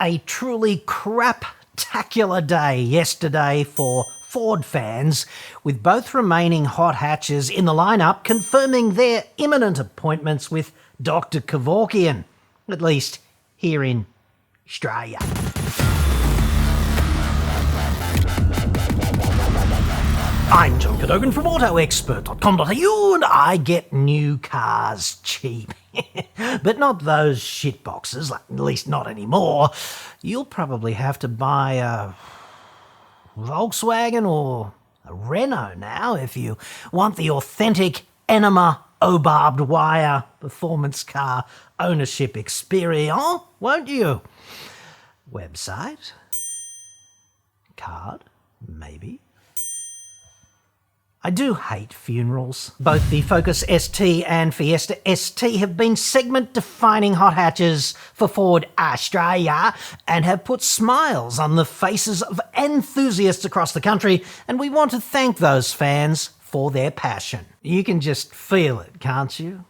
A truly craptacular day yesterday for Ford fans, with both remaining hot hatches in the lineup confirming their imminent appointments with Dr. Kevorkian, at least here in Australia. I'm John Cadogan from AutoExpert.com.au, and I get new cars cheap. But not those shitboxes, at least not anymore. You'll probably have to buy a Volkswagen or a Renault now if you want the authentic Enema O-barbed wire performance car ownership experience, won't you? Website? Card? Maybe. I do hate funerals. Both the Focus ST and Fiesta ST have been segment-defining hot hatches for Ford Australia and have put smiles on the faces of enthusiasts across the country, and we want to thank those fans for their passion. You can just feel it, can't you?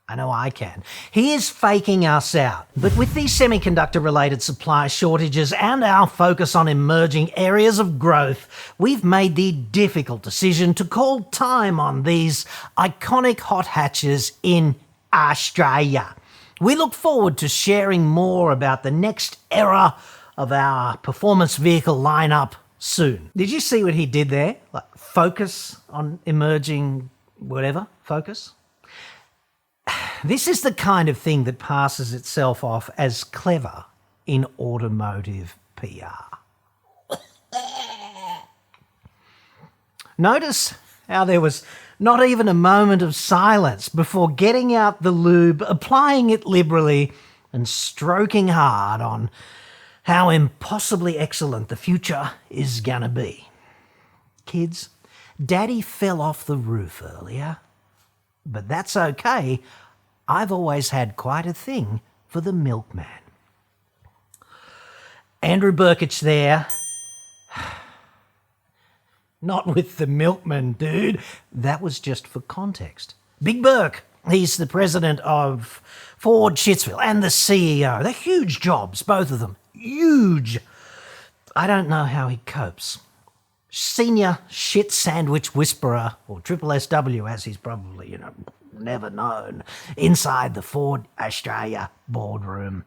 I know I can. He is faking us out. But with these semiconductor-related supply shortages and our focus on emerging areas of growth, we've made the difficult decision to call time on these iconic hot hatches in Australia. We look forward to sharing more about the next era of our performance vehicle lineup soon. Did you see what he did there? Like, focus on emerging whatever, focus? This is the kind of thing that passes itself off as clever in automotive PR. Notice how there was not even a moment of silence before getting out the lube, applying it liberally, and stroking hard on how impossibly excellent the future is gonna be. Kids, Daddy fell off the roof earlier. But that's okay. I've always had quite a thing for the milkman. Andrew Burkich there. Not with the milkman, dude. That was just for context. Big Burke, he's the president of Ford Shitsville and the CEO. They're huge jobs, both of them. Huge. I don't know how he copes. Senior shit sandwich whisperer, or Triple SW as he's probably, never known, inside the Ford Australia boardroom.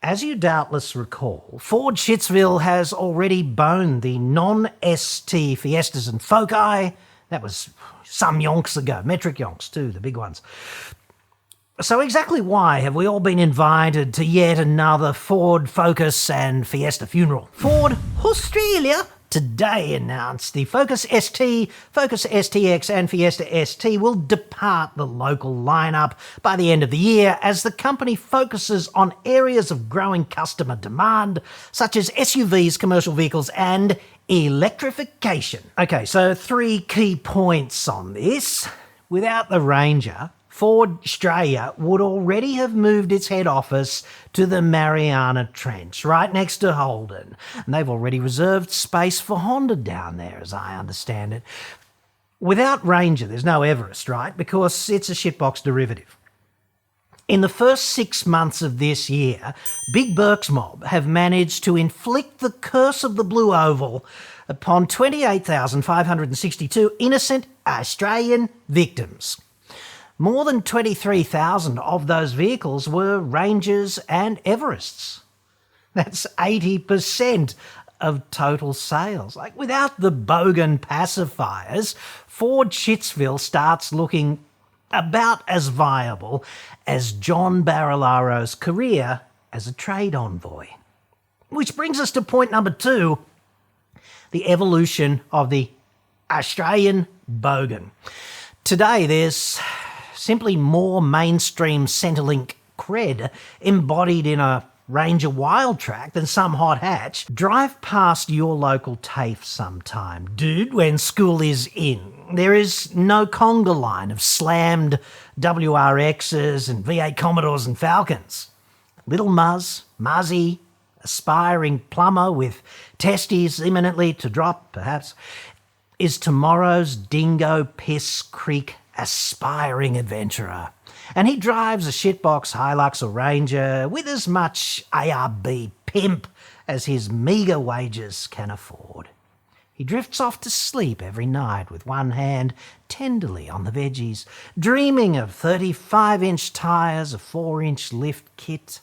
As you doubtless recall, Ford Shitsville has already boned the non-ST Fiestas and Foci. That was some yonks ago, metric yonks too, the big ones. So exactly why have we all been invited to yet another Ford Focus and Fiesta funeral? Ford Australia today announced the Focus ST, Focus STX and Fiesta ST will depart the local lineup by the end of the year as the company focuses on areas of growing customer demand such as SUVs, commercial vehicles and electrification. Okay, so 3 key points on this. Without the Ranger, Ford Australia would already have moved its head office to the Mariana Trench, right next to Holden. And they've already reserved space for Honda down there, as I understand it. Without Ranger, there's no Everest, right? Because it's a shitbox derivative. In the first 6 months of this year, Big Burke's mob have managed to inflict the curse of the Blue Oval upon 28,562 innocent Australian victims. More than 23,000 of those vehicles were Rangers and Everests. That's 80% of total sales. Like, without the bogan pacifiers, Ford Shitsville starts looking about as viable as John Barilaro's career as a trade envoy. Which brings us to point number 2, the evolution of the Australian bogan. Today there's simply more mainstream Centrelink cred embodied in a Ranger Wildtrak than some hot hatch. Drive past your local TAFE sometime, dude, when school is in. There is no conga line of slammed WRXs and V8 Commodores and Falcons. Little Muzzy, aspiring plumber with testes imminently to drop, perhaps, is tomorrow's Dingo Piss Creek aspiring adventurer. And he drives a shitbox Hilux or Ranger with as much ARB pimp as his meagre wages can afford. He drifts off to sleep every night with one hand tenderly on the veggies, dreaming of 35-inch tyres, a 4-inch lift kit,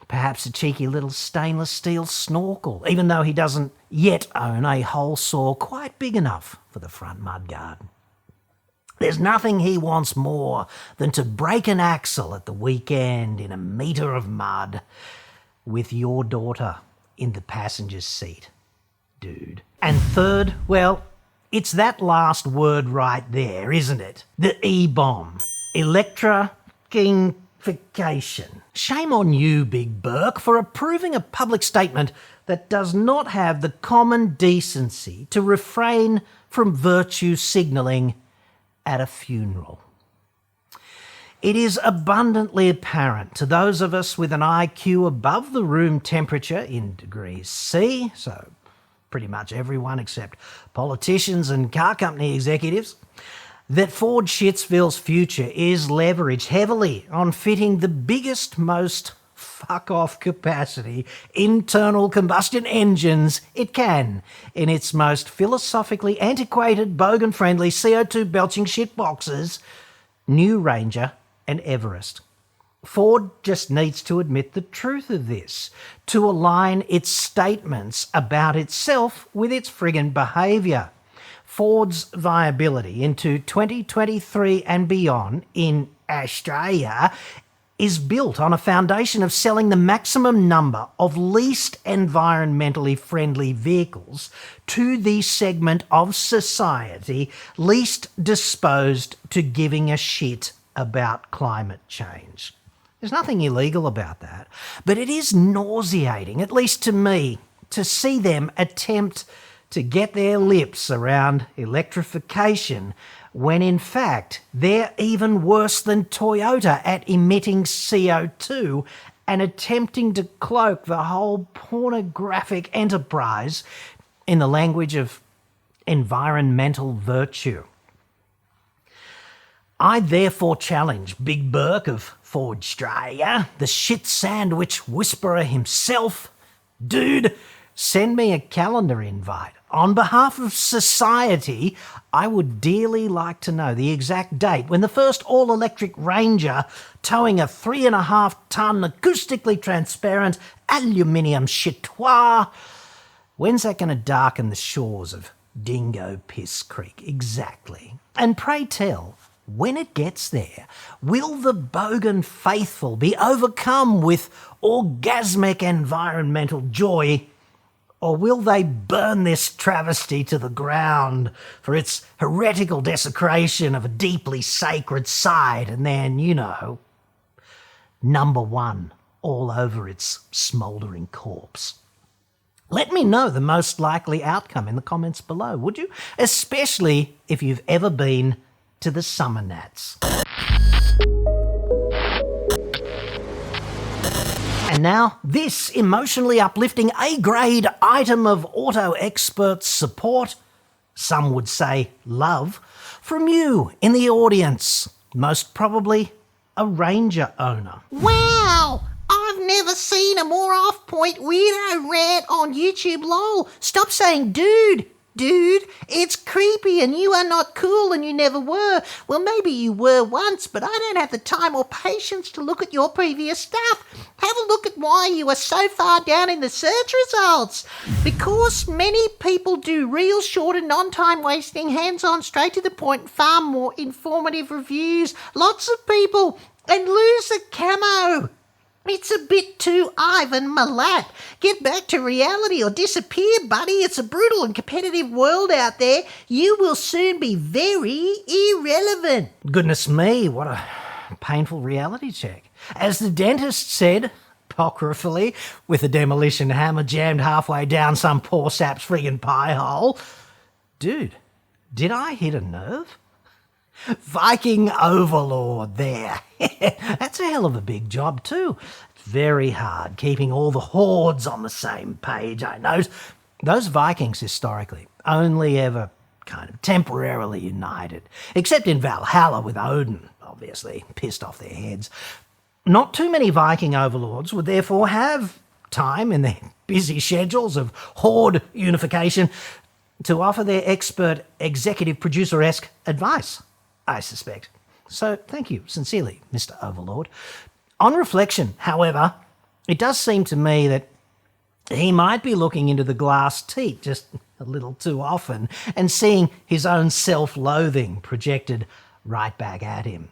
perhaps a cheeky little stainless steel snorkel, even though he doesn't yet own a hole saw quite big enough for the front mudguard. There's nothing he wants more than to break an axle at the weekend in a metre of mud with your daughter in the passenger seat, dude. And third, well, it's that last word right there, isn't it? The E-bomb. Electrification. Shame on you, Big Burke, for approving a public statement that does not have the common decency to refrain from virtue signalling at a funeral. It is abundantly apparent to those of us with an IQ above the room temperature in degrees C, so pretty much everyone except politicians and car company executives, that Ford Shitsville's future is leveraged heavily on fitting the biggest, most fuck-off capacity internal combustion engines it can in its most philosophically antiquated, bogan-friendly CO2-belching shitboxes, New Ranger and Everest. Ford just needs to admit the truth of this, to align its statements about itself with its friggin' behaviour. Ford's viability into 2023 and beyond in Australia is built on a foundation of selling the maximum number of least environmentally friendly vehicles to the segment of society least disposed to giving a shit about climate change. There's nothing illegal about that, but it is nauseating, at least to me, to see them attempt to get their lips around electrification when in fact they're even worse than Toyota at emitting CO2 and attempting to cloak the whole pornographic enterprise in the language of environmental virtue. I therefore challenge Big Burke of Ford Australia, the shit sandwich whisperer himself, dude, send me a calendar invite. On behalf of society, I would dearly like to know the exact date when the first all-electric Ranger towing a 3.5-tonne acoustically transparent aluminium chitoir, when's that going to darken the shores of Dingo Piss Creek exactly? And pray tell, when it gets there, will the bogan faithful be overcome with orgasmic environmental joy, or will they burn this travesty to the ground for its heretical desecration of a deeply sacred site and then, you know, number one all over its smouldering corpse? Let me know the most likely outcome in the comments below, would you? Especially if you've ever been to the Summer Nats. And now, this emotionally uplifting A-grade item of auto expert support, some would say love, from you in the audience, most probably a Ranger owner. Wow! I've never seen a more off-point weirdo rant on YouTube, lol. Stop saying dude. Dude, it's creepy and you are not cool and you never were. Well, maybe you were once, but I don't have the time or patience to look at your previous stuff. Have a look at why you are so far down in the search results. Because many people do real short and non-time wasting, hands-on, straight to the point, far more informative reviews. Lots of people. And lose the camo. It's a bit too Ivan Milat. Get back to reality or disappear, buddy. It's a brutal and competitive world out there. You will soon be very irrelevant. Goodness me, what a painful reality check. As the dentist said, apocryphally, with a demolition hammer jammed halfway down some poor sap's friggin' pie hole, dude, did I hit a nerve? Viking overlord there. That's a hell of a big job too. It's very hard keeping all the hordes on the same page, I know. Those Vikings historically only ever kind of temporarily united, except in Valhalla with Odin. obviously pissed off their heads. Not too many Viking overlords would therefore have time in their busy schedules of horde unification to offer their expert executive producer-esque advice, I suspect. So thank you sincerely, Mr. Overlord. On reflection, however, it does seem to me that he might be looking into the glass teat just a little too often and seeing his own self-loathing projected right back at him.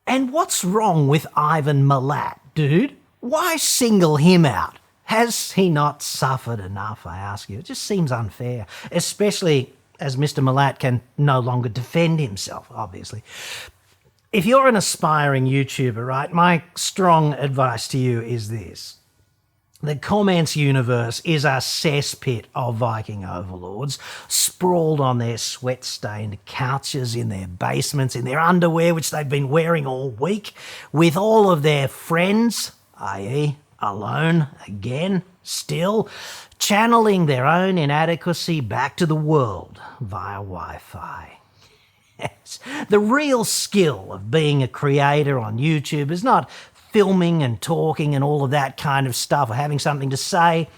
And what's wrong with Ivan Milat, dude? Why single him out? Has he not suffered enough, I ask you? It just seems unfair, especially as Mr. Milat can no longer defend himself, obviously. If you're an aspiring YouTuber, right, my strong advice to you is this. The comments universe is a cesspit of Viking overlords, sprawled on their sweat-stained couches in their basements, in their underwear, which they've been wearing all week, with all of their friends, i.e. alone again, still, channeling their own inadequacy back to the world via Wi-Fi. Yes. The real skill of being a creator on YouTube is not filming and talking and all of that kind of stuff, or having something to say.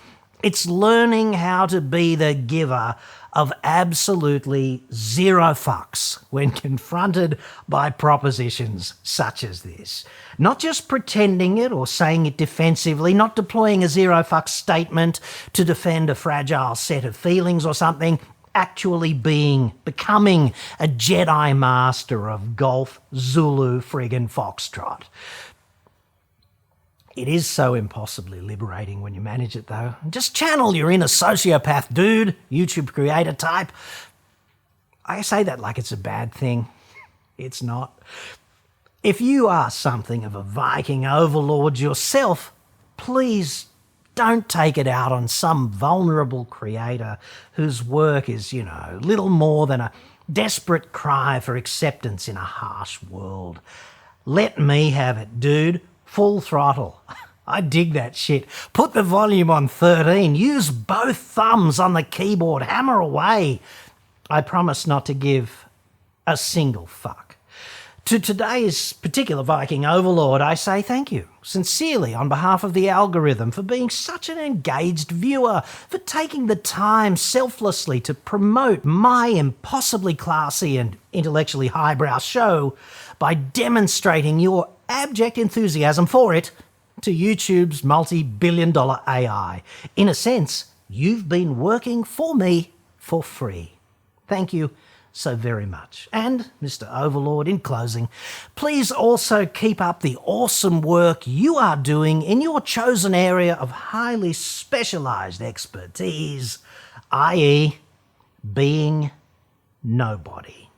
It's learning how to be the giver of absolutely zero fucks when confronted by propositions such as this. Not just pretending it or saying it defensively, not deploying a zero fucks statement to defend a fragile set of feelings or something, actually becoming a Jedi master of Golf, Zulu, friggin' Foxtrot. It is so impossibly liberating when you manage it, though. Just channel your inner sociopath dude, YouTube creator type. I say that like it's a bad thing. It's not. If you are something of a Viking overlord yourself, please don't take it out on some vulnerable creator whose work is, little more than a desperate cry for acceptance in a harsh world. Let me have it, dude. Full throttle. I dig that shit. Put the volume on 13. Use both thumbs on the keyboard. Hammer away. I promise not to give a single fuck. To today's particular Viking overlord, I say thank you, sincerely, on behalf of the algorithm, for being such an engaged viewer, for taking the time selflessly to promote my impossibly classy and intellectually highbrow show by demonstrating your abject enthusiasm for it to YouTube's multi-billion-dollar AI. In a sense, you've been working for me for free. Thank you so very much. And, Mr. Overlord, in closing, please also keep up the awesome work you are doing in your chosen area of highly specialized expertise, i.e. being nobody.